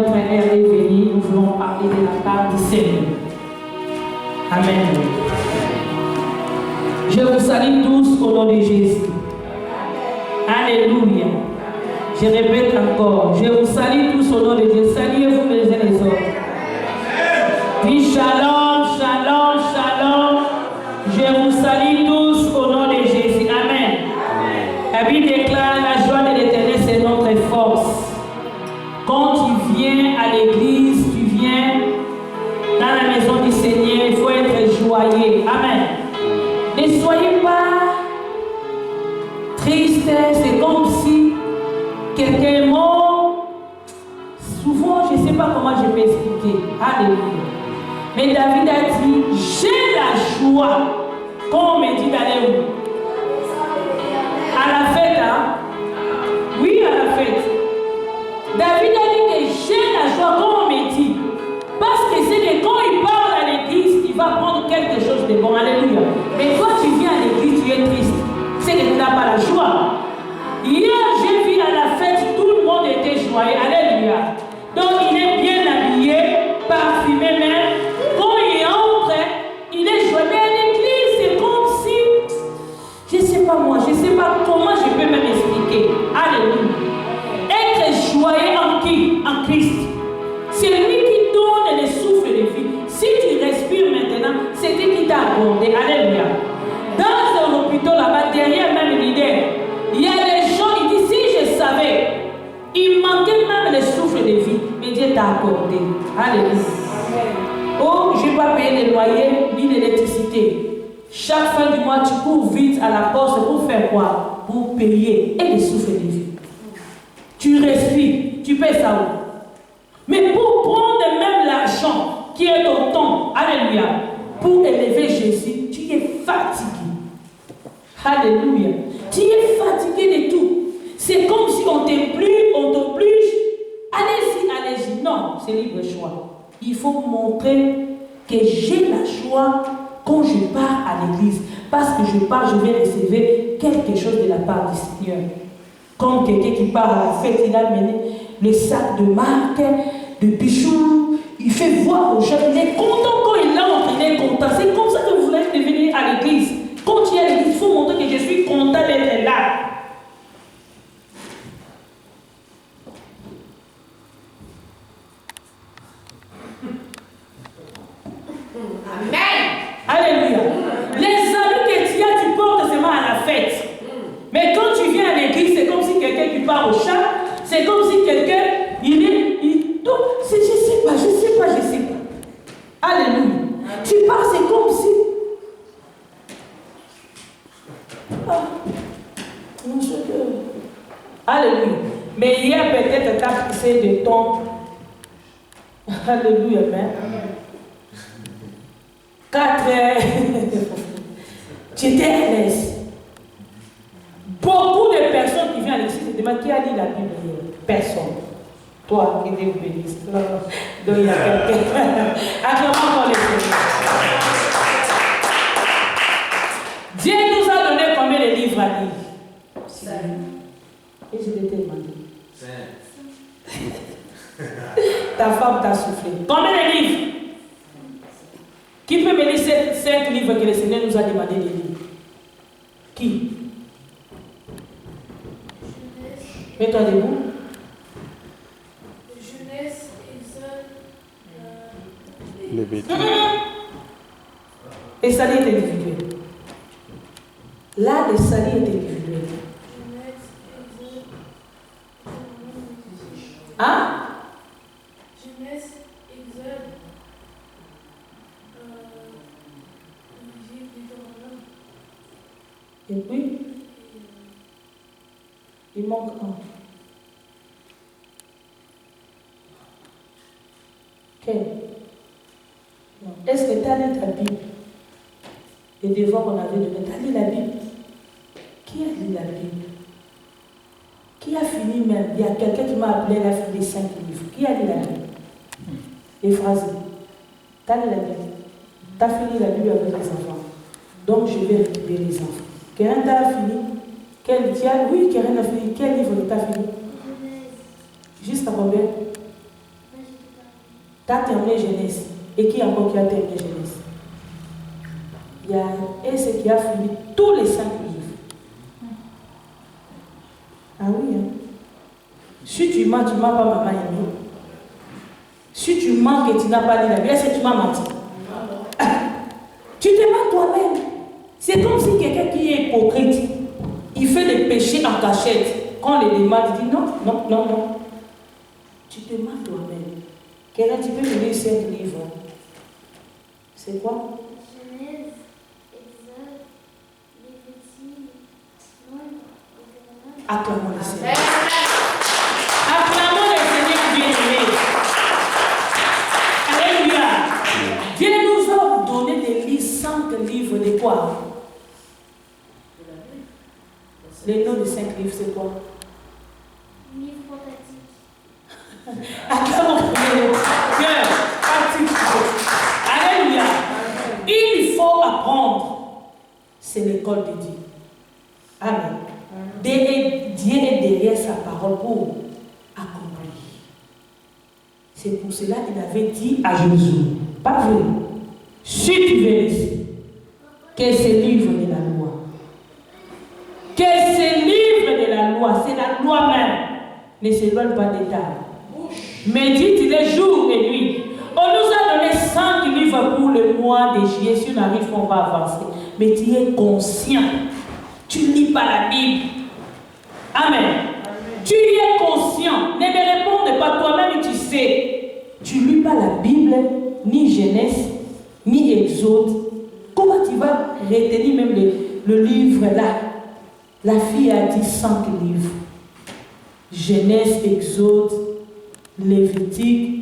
notre ère est venue, nous voulons parler de la part du Seigneur. Amen. Je vous salue tous au nom de Jésus. Alléluia. Je répète encore, je vous salue tous au nom de Jésus. Saluez-vous les uns les autres. Puis shalom, shalom, shalom. Je vous salue tous au nom de Jésus. Amen. La Bible déclare la joie de l'Éternel, c'est notre force. Quand tu viens à l'église, tu viens dans la maison du Seigneur, il faut être joyeux. Amen. Ne soyez pas tristes, c'est comme si quelqu'un est mort. Souvent, je ne sais pas comment je peux expliquer. Alléluia. Mais David a dit, j'ai la joie. Quand on me dit d'aller où? À la fête, hein? Oui, à la fête. David a dit que j'ai la joie quand on me dit. Parce que c'est que quand il parle à l'église, il va prendre quelque chose de bon. Alléluia. Mais quand tu viens à l'église, tu es triste. C'est que tu n'as pas la joie. Hier, j'ai vu à la fête, tout le monde était joyeux. Alléluia. Donc, il est bien habillé, parfumé même. Quand il entre, il est joyeux. Mais à l'église, c'est comme si, je ne sais pas moi, je ne sais pas comment je peux même expliquer. Alléluia. Être joyeux en qui? En Christ. C'est lui qui donne le souffle de vie. Si tu respires maintenant, c'est lui qui t'a accordé. Alléluia. Dans un hôpital là-bas, derrière même l'idée, il y a des gens qui disent, si je savais, il manquait même le souffle de vie, mais Dieu t'a accordé. Alléluia. Oh, je n'ai pas payé le loyer ni l'électricité. Chaque fin du mois, tu cours vite à la poste pour faire quoi? Pour payer et le souffle de vie. Tu respires, tu payes ça où? Mais pour prendre même l'argent qui est au temps, alléluia, pour élever Jésus, tu es fatigué. Alléluia. Tu es fatigué de tout. C'est comme si on t'oblige. Allez-y, allez-y. Non, c'est libre choix. Il faut montrer que j'ai la joie quand je pars à l'église. Parce que je pars, je vais recevoir quelque chose de la part du Seigneur. Comme quelqu'un qui part à la fête, il a mené le sac de marque, de bijoux. Il fait voir aux gens, il est content quand il entre, il est content. C'est comme ça que vous voulez devenir à l'église. Quand tu es à l'église, il faut montrer que je suis content d'être là. Amen. Alléluia. Les amis que tu as, tu portes seulement à la fête. Mais quand tu viens à l'église, c'est comme si quelqu'un qui part au chat, c'est comme si quelqu'un, donc, je sais pas. Alléluia. Tu pars, c'est comme si. Alléluia. Mais hier, peut-être, tu as poussé de ton. Alléluia, amen. 4 heures. Tu étais à l'aise. Beaucoup de personnes qui viennent à l'église se demandent qui a lu la Bible hier. Personne. Toi, qui Dieu bénisse. Donc il y a quelqu'un. Acclamons encore les Seigneur. Dieu nous a donné combien de livres à lire? 5. Et je vais te demander. 5. Ta femme t'a soufflé. Combien de livres? Qui peut me lire ces 5 livres que le Seigneur nous a demandé de lire? Qui? Mets-toi debout. Genèse, Exode, Lévitique. Et salut est individuel. Là, le salut est individuel. Genèse, Exode, Hein? Genèse, Exode, Et puis, il manque un. Quel? Non. Est-ce que tu as lu ta Bible? Les devoirs qu'on avait donnés, tu as lu la Bible? Qui a lu la Bible? Qui a fini même? Il y a quelqu'un qui m'a appelé, elle a fini les 5 livres. Qui a lu la Bible? Les phrases. Tu as lu la Bible? Tu as fini la Bible avec les enfants. Donc je vais récupérer les enfants. Karen, tu as fini? Oui, Karen a fini. Quel livre tu as fini? Jusqu'à combien? Tu as terminé Genèse. Et qui encore qui a terminé Genèse? Il y a un qui a fini tous les 5 livres. Ah oui, hein? Si tu mens pas maman aimée. Si tu mens que tu n'as pas lu la Bible, est-ce que tu m'as menti? Tu te mens toi-même. C'est comme si quelqu'un qui est hypocrite, il fait des péchés en cachette. Quand on les demande, il dit non. Tu te mens toi-même. Quelqu'un, tu peux me lire 5 livres. C'est quoi? Genèse, Exode, Lévitique, Nombre, Deutéronome. Acclamons le Seigneur. Acclamons le Seigneur bien-aimé. Alléluia. Dieu nous a donné des livres, 5 livres de quoi? Les noms de 5 livres, c'est quoi? Livre prophétique. Acclamons le Seigneur. Alléluia. Il faut apprendre. C'est l'école de Dieu. Amen. Dieu est derrière sa parole pour accomplir. C'est pour cela qu'il avait dit à Jésus, pas vrai, si tu veux ici, que ce livre de la loi, que ce livre de la loi, c'est la loi même, ne s'éloigne pas des tables. Médite les jours et nuits. On nous a donné 5 livres pour le mois de juillet. Si on arrive, on va avancer. Mais tu es conscient. Tu ne lis pas la Bible. Amen. Tu es conscient. Ne me réponds pas toi-même, tu sais. Tu ne lis pas la Bible, ni Genèse, ni Exode. Comment tu vas retenir même le livre là? La fille a dit 5 livres. Genèse, Exode, Lévitique,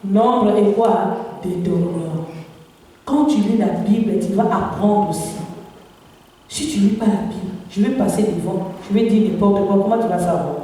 Nombre et quoi? Deutéronome. Quand tu lis la Bible, tu vas apprendre aussi. Si tu ne lis pas la Bible, je vais passer devant, je vais dire n'importe quoi, comment tu vas savoir?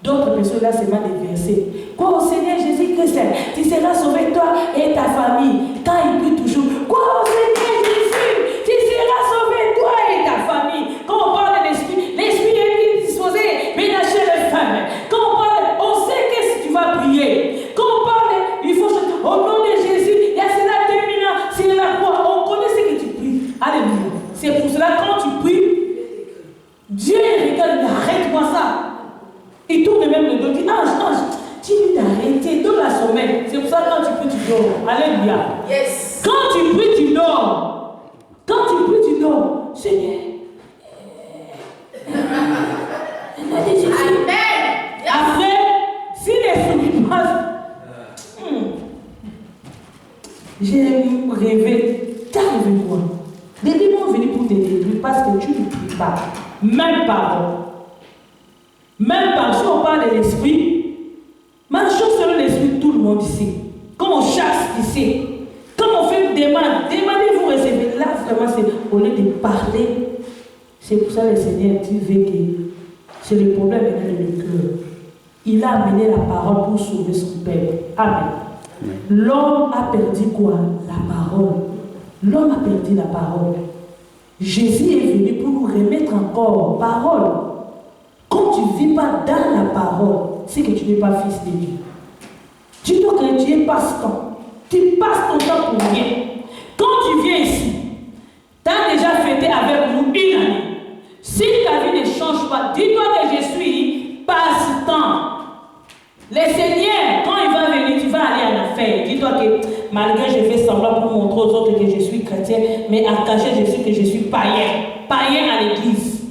D'autres personnes là, c'est mal des versets. Quoi au Seigneur Jésus-Christ, tu seras sauvé toi et ta famille. Quand il prie toujours, quoi au Seigneur Jésus, tu seras sauvé toi et ta famille. Quand on parle de l'esprit, l'esprit est disposé, ménager les femmes. Quand on parle, on sait que si tu vas prier. Quand on parle, il faut chanter au nom de Jésus, il y a cela terminant, c'est la croix. On connaît ce que tu pries. Alléluia. C'est pour cela quand tu pries, Dieu regarde, arrête-moi ça. Il tourne même le dos, il dit ange, tu lui d'arrêter, donne la sommeil. C'est pour ça que quand tu pries, tu dors. Alléluia. Yes. Quand tu pries, tu dors. Quand tu pries, tu dors. Seigneur. Amen. Après, si l'esprit passe, j'ai rêvé. Tu as rêvé quoi? Les démons sont venus pour t'aider parce que tu ne pries pas. Même pardon. Même par si on parle de l'esprit, marchons selon l'esprit, tout le monde ici. Quand on chasse ici, quand on fait une demande, demandez, vous recevez. Là, vraiment, c'est au lieu de parler. C'est pour ça que le Seigneur dit que c'est le problème avec le cœur. Il a amené la parole pour sauver son peuple. Amen. L'homme a perdu quoi? La parole. L'homme a perdu la parole. Jésus est venu pour nous remettre encore parole. Quand tu ne vis pas dans la parole, c'est que tu n'es pas fils de Dieu. Tu dois que tu es passe-temps. Tu passes ton temps pour rien. Quand tu viens ici, tu as déjà fêté avec nous une année. Si ta vie ne change pas, dis-toi que je suis passe-temps. Le Seigneur, quand il va venir, tu vas aller en affaire. Dis-toi que malgré je fais semblant pour montrer aux autres que je suis chrétien, mais à cacher, je sais que je suis païen. Païen à l'église.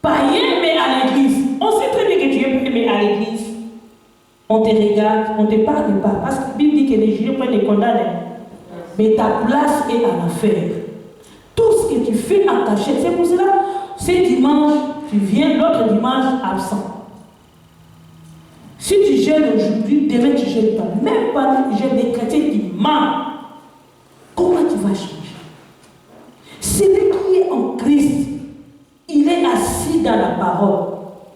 Païen, mais à l'église. On sait très bien que tu es païen, mais à l'église. On te regarde, on ne te parle pas. Parce que la Bible dit que les juifs prennent les condamnés. Mais ta place est en affaire. Tout ce que tu fais en cachette, c'est pour cela, ce dimanche, tu viens, l'autre dimanche, absent. Si tu gênes aujourd'hui, demain tu ne gênes pas. Même pas des chrétiens qui mentent. Comment tu vas changer? Celui qui est en Christ, il est assis dans la parole.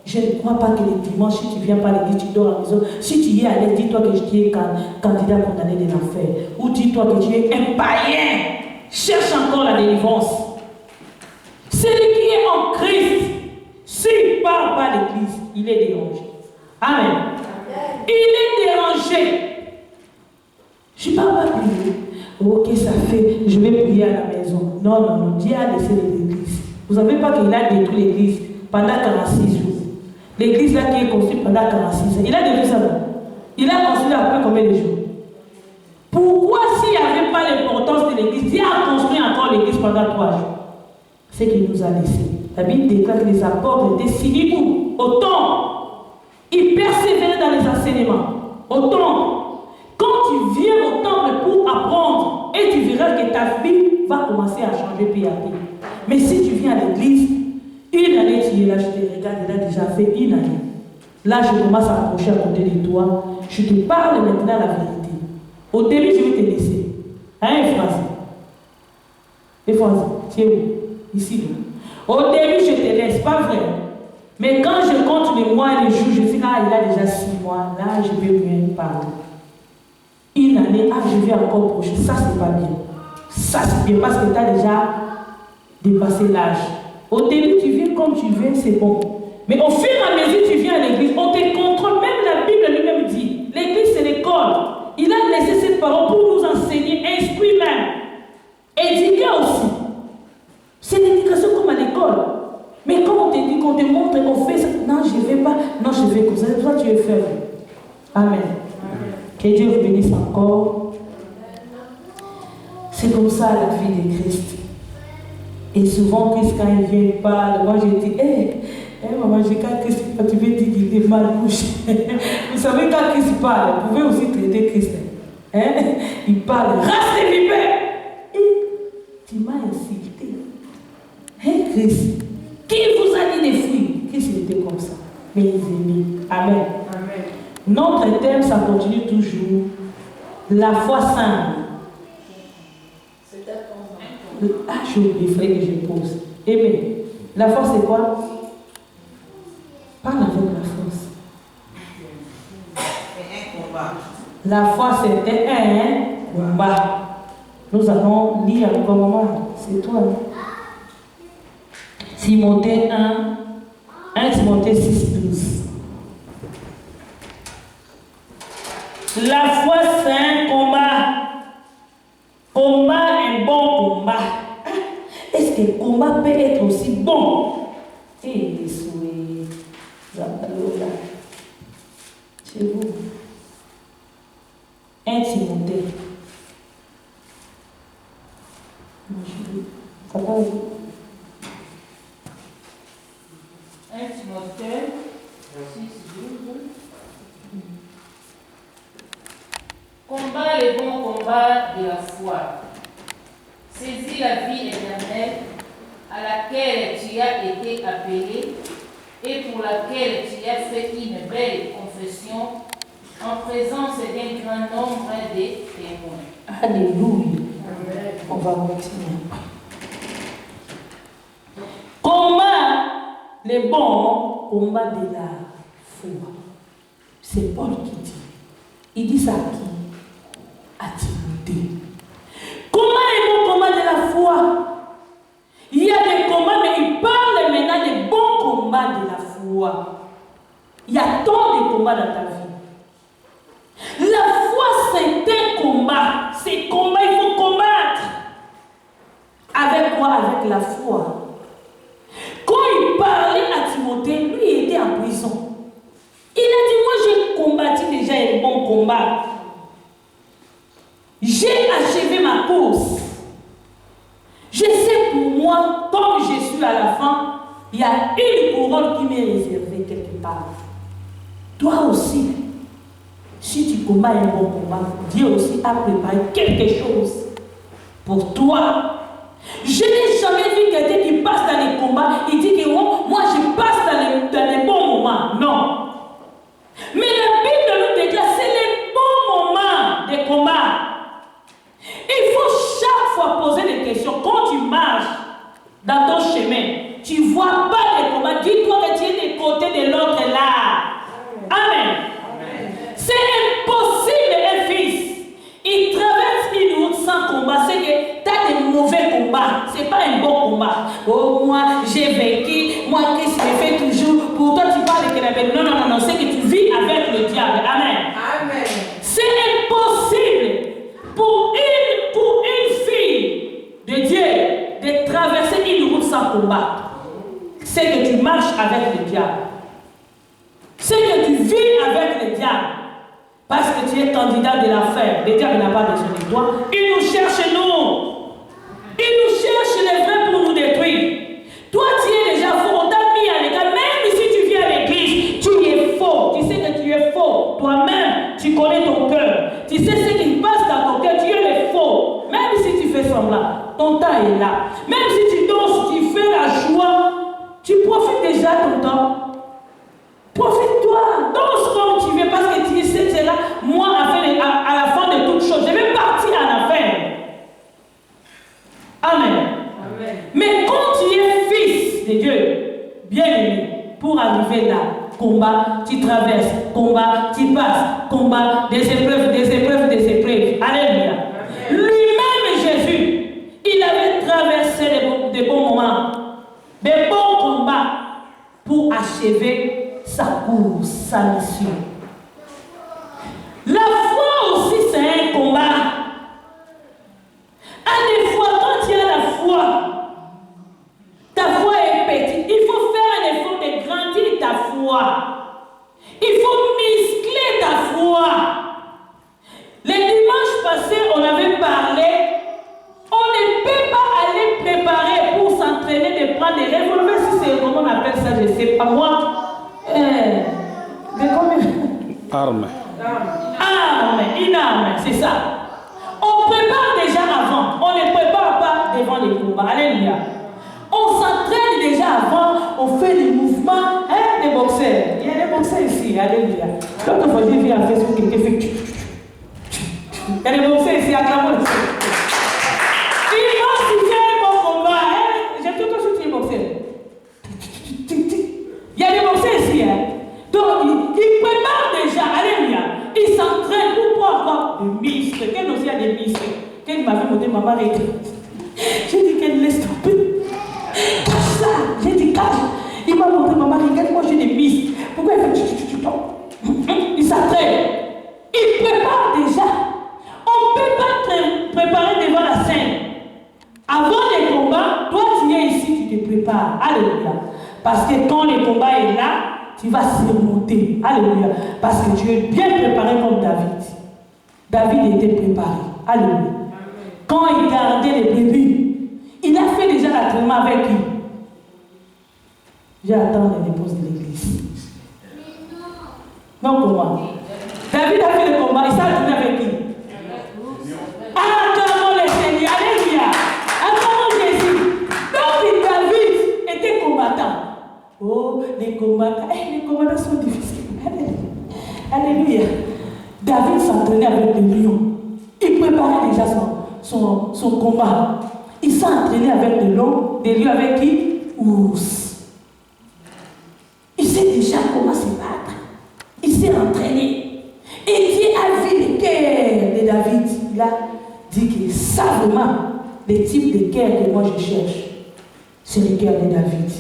Je ne crois pas que les dimanches, si tu ne viens pas à l'église, tu dors à la maison. Si tu y es allé, dis-toi que tu es candidat condamné de l'enfer. Ou dis-toi que tu es un païen. Cherche encore la délivrance. Celui qui est en Christ, s'il ne parle pas à l'église, il est dérangé. Amen. Il est dérangé. Je ne parle pas prier. Ok, ça fait, je vais prier à la maison. Non, non, non, Dieu a laissé l'église. Vous ne savez pas qu'il a détruit l'église pendant 46 jours. L'église là qui est construite pendant 46 ans. Il a détruit ça. Il a construit après combien de jours? Pourquoi s'il n'y avait pas l'importance de l'église, Dieu a construit encore l'église pendant 3 jours? C'est qu'il nous a laissé. La Bible déclare que les apôtres étaient signes où? Autant. Ils persévéraient dans les enseignements. Autant. Quand tu viens au temple pour apprendre, et tu verras que ta vie va commencer à changer peu à peu. Mais si tu viens à l'église, une année tu es là, je te regarde, il a déjà fait une année. Là, je commence à approcher à côté de toi. Je te parle maintenant la vérité. Au début, je vais te laisser. Hein, Français, tu es où? Ici. Au début, je te laisse, pas vrai. Mais quand je compte les mois et les jours, je dis, ah, il a déjà 6 mois. Là, je vais bien parler. Une année, ah, je vais encore proche. Ça, c'est pas bien. Ça, c'est bien parce que tu as déjà dépassé l'âge. Au début, tu viens comme tu viens, c'est bon. Mais au fur et à mesure que tu viens à l'église, on te contrôle. Même la Bible lui-même dit, l'église, c'est l'école. Il a laissé cette parole pour nous enseigner, instruire même. Éduquer aussi. C'est l'éducation comme à l'école. Mais quand on te dit, qu'on te montre, on fait ça, non, je ne vais pas, non, je vais comme ça. Toi, tu es faible. Amen. Que Dieu vous bénisse encore. C'est comme ça la vie de Christ. Et souvent, Christ, quand il vient, il parle. Moi, je dis, maman, quand Christ parle, tu veux dire qu'il est mal couché. Vous savez, quand Christ parle, vous pouvez aussi traiter Christ. Il parle, race des vipères. Tu m'as insulté. Christ, qui vous a dit de fuir? Christ était comme ça. Mes amis. Amen. Amen. Notre thème, ça continue toujours. La foi simple. Ah, j'ai oublié, il fallait que je pose. Amen. La foi, c'est quoi? Parle avec la force. C'est un combat. La foi, c'était un combat. Nous allons lire encore un moment. C'est toi. Timothée 1 Timothée 6, 12. La foi, c'est un combat. Combat, un bon combat. Est-ce que le combat peut être aussi bon? Et les souhaits. Chez vous. 1 Timothée. Ça va? 1 Timothée 6, 12. Combat le bon combat de la foi. Saisis la vie éternelle à laquelle tu as été appelé et pour laquelle tu as fait une belle confession en présence d'un grand nombre de témoins. Alléluia. Amen. On va continuer. Combat le bon combat de la foi. C'est Paul qui dit. Il dit ça à qui? À Timothée. Comment est le bon combat de la foi? Il y a des combats, mais il parle maintenant des bons combats de la foi. Il y a tant de combats dans ta vie. La foi, c'est un combat. Ces combats, il faut combattre. Avec quoi? Avec la foi. Quand il parlait à Timothée, lui il était en prison. Il a dit, moi j'ai combattu déjà un bon combat. J'ai achevé ma course. Je sais pour moi, comme je suis à la fin, il y a une couronne qui m'est réservée quelque part. Toi aussi, si tu combats un bon combat, Dieu aussi a préparé quelque chose pour toi. Je n'ai jamais vu quelqu'un qui passe dans les combats, il dit que oh, moi je passe dans les bons moments. Non. Mais la Bible nous déclare, c'est les bons moments des combats. Il faut chaque fois poser des questions. Quand tu marches dans ton chemin, tu ne vois pas les combats. Dis-toi que tu es des côtés de l'autre là. Amen. C'est impossible, un fils. Il traverse une route sans combat. C'est que tu as des mauvais combats. Ce n'est pas un bon combat. Oh, moi, j'ai vaincu. Moi, qu'est-ce que je fais toujours? Pour toi, tu parles de Kenabel. Non. C'est que tu vis avec le diable. Amen. Amen. C'est impossible. sans combattre, c'est que tu marches avec le diable. C'est que tu vis avec le diable. Parce que tu es candidat de l'affaire. Le diable n'a pas besoin de toi. Il nous cherche, nous. Il nous cherche les vrais pour nous détruire. Toi, tu es déjà faux. On t'a mis à l'écart. Même si tu viens à l'église, tu es faux. Tu sais que tu es faux. Toi-même, tu connais ton cœur. Tu sais ce qui passe dans ton cœur. Tu es faux. Même si tu fais semblant, ton temps est là. Même si tu danses, tu fais la joie, tu profites déjà de ton temps. Profite-toi, danse comme tu veux, parce que tu sais, c'est là, moi, à la fin de toute chose, je vais partir en affaire. Amen. Amen. Mais quand tu es fils de Dieu, bien-aimé, pour arriver là, combat, tu traverses, combat, tu passes, combat, des épreuves, des épreuves, des épreuves. Alléluia. Lui-même, Jésus, il avait traversé des bons moments, des bons combats pour achever sa course, sa mission. La foi aussi, c'est un combat. À des fois, quand tu as la foi, ta foi est petite. Il faut faire un effort de grandir ta foi. Il faut muscler ta foi. Les dimanches passés, on avait parlé. On ne peut pas aller préparer pour s'entraîner de prendre des revolvers, si c'est comment on appelle ça, je ne sais pas moi. Arme. Arme, une arme, c'est ça. On prépare déjà avant. On ne prépare pas devant les combats. Alléluia. On s'entraîne déjà avant. On fait des mouvements. Des boxeurs. Il y a des boxeurs ici. Alléluia. L'autre fois, j'ai vu à Facebook quelqu'un fait. Il y a des boxeurs ici à Clamon. Il fait un bon combat. J'ai tout le temps boxeur. Il y a des boxeurs ici. Donc, ils préparent déjà. Alléluia. Ils s'entraînent pour pouvoir avoir des muscles. Quel aussi a des muscles? Qu'elle m'avait monté ma mère. J'ai dit qu'elle laisse tomber. Cache ça. J'ai dit cache. Il m'a montré ma mère. Regarde, moi j'ai des muscles. Pourquoi elle fait il s'entraîne. Il prépare déjà. On ne peut pas te préparer devant la scène. Avant les combats, toi tu es ici, tu te prépares. Alléluia. Parce que quand le combat est là, tu vas surmonter. Alléluia. Parce que tu es bien préparé comme David. David était préparé. Alléluia. Quand il gardait les brebis, il a fait déjà l'entraînement avec lui. J'attends les réponses de l'église. Non, comment? David a fait le combat, il s'est entraîné avec qui? Acclamons le Seigneur. Alléluia. Acclamons Jésus. Donc David était combattant. Oh, les combattants sont difficiles. Alléluia. David s'entraînait avec les lions. Il préparait déjà son combat. Il s'est entraîné avec des lions avec qui? Ours. Il sait déjà comment se battre. Il s'est entraîné. Et Dieu a vu le cœur de David. Il a dit que ça vraiment, le type de cœur que moi je cherche, c'est le cœur de David.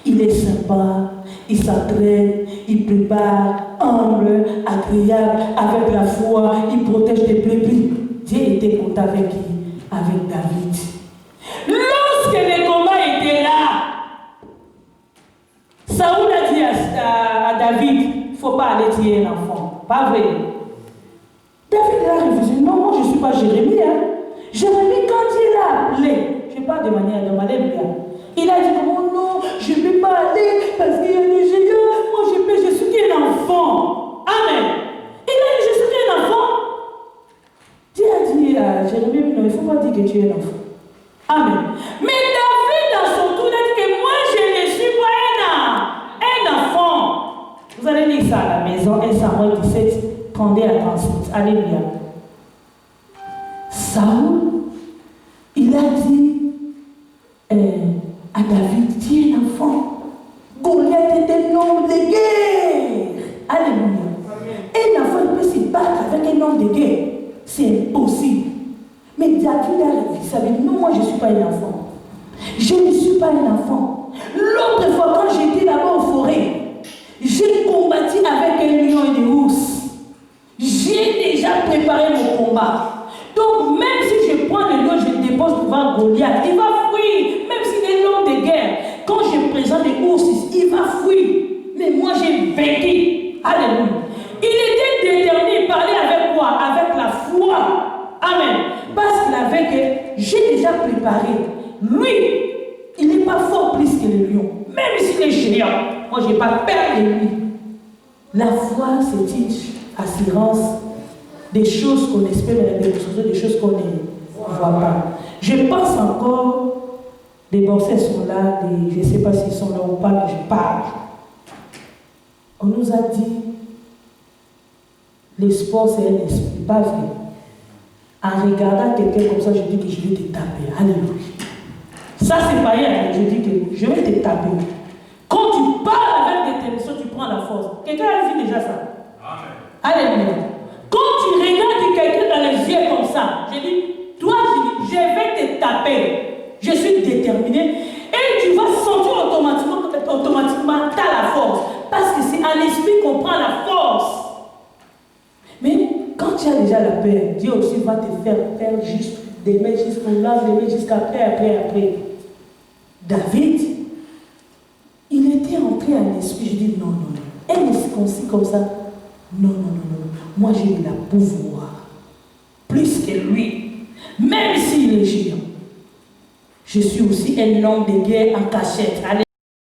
Il est sympa, il s'entraîne, il prépare, humble, agréable, avec la foi, il protège les brebis. Dieu était content avec qui? Avec David. Lorsque le combat était là, Saoul a dit à David, il ne faut pas aller tuer un enfant. Pas vrai. David a réfléchi, non, moi je ne suis pas Jérémie. Jérémie, quand il a appelé, je ne parle de manière normale, il a dit, oh non, je ne vais pas aller parce qu'il y a des géants. Moi je suis qu'un enfant. Amen. Il a dit, je suis qu'un enfant. Dieu a dit à Jérémie, non, il ne faut pas dire que tu es un enfant. Amen. Mais David, dans son tour, a dit que moi je ne suis pas un enfant. Vous allez lire ça à la maison, 1 Samuel 17, 32 à 37. Alléluia. Saoul, il a dit à David, tu es un enfant. Goliath est un homme de guerre. Alléluia. Un enfant peut se battre avec un homme de guerre. C'est impossible. Mais David a réfléchi. Ça veut dire, non, moi je ne suis pas un enfant. Je ne suis pas un enfant. L'autre fois, quand j'étais là-bas en forêt, j'ai combattu avec un lion et des ours. J'ai déjà préparé mon combat. Donc, même si je prends le lion, je le dépose devant Goliath, il va fuir. Même si c'est un homme de courses, il va fuir. Mais moi, j'ai vaincu. Alléluia. Il était déterminé à parler avec quoi? Avec la foi. Amen. Parce qu'il avait que j'ai déjà préparé. Lui, il n'est pas fort plus que le lion. Même s'il est géant, moi, je n'ai pas peur de lui. La foi, c'est une assurance des choses qu'on espère, des choses qu'on ne voit pas. Je pense encore, les boxeurs sont là, je ne sais pas s'ils sont là ou pas, mais je parle. On nous a dit, le sport c'est un esprit, pas vrai. En regardant quelqu'un comme ça, je dis que je vais te taper. Alléluia. Ça c'est pas rien, je dis que je vais te taper. Quand tu parles avec détermination, tu prends la force. Quelqu'un a dit déjà ça? Amen. Alléluia. Quand tu regardes quelqu'un dans les yeux comme ça, je dis, toi, je vais te taper. Je suis déterminé. Et tu vas sentir automatiquement que tu as la force. Parce que c'est en esprit qu'on prend la force. Mais quand tu as déjà la paix, Dieu aussi va te faire juste des mains jusqu'au lave, des mains après. David, il était entré en esprit. Je dis non. Un esprit comme ça, non. Moi, j'ai la pouvoir. Plus que lui. Même s'il est géant. Je suis aussi un homme de guerre en cachette. Allez.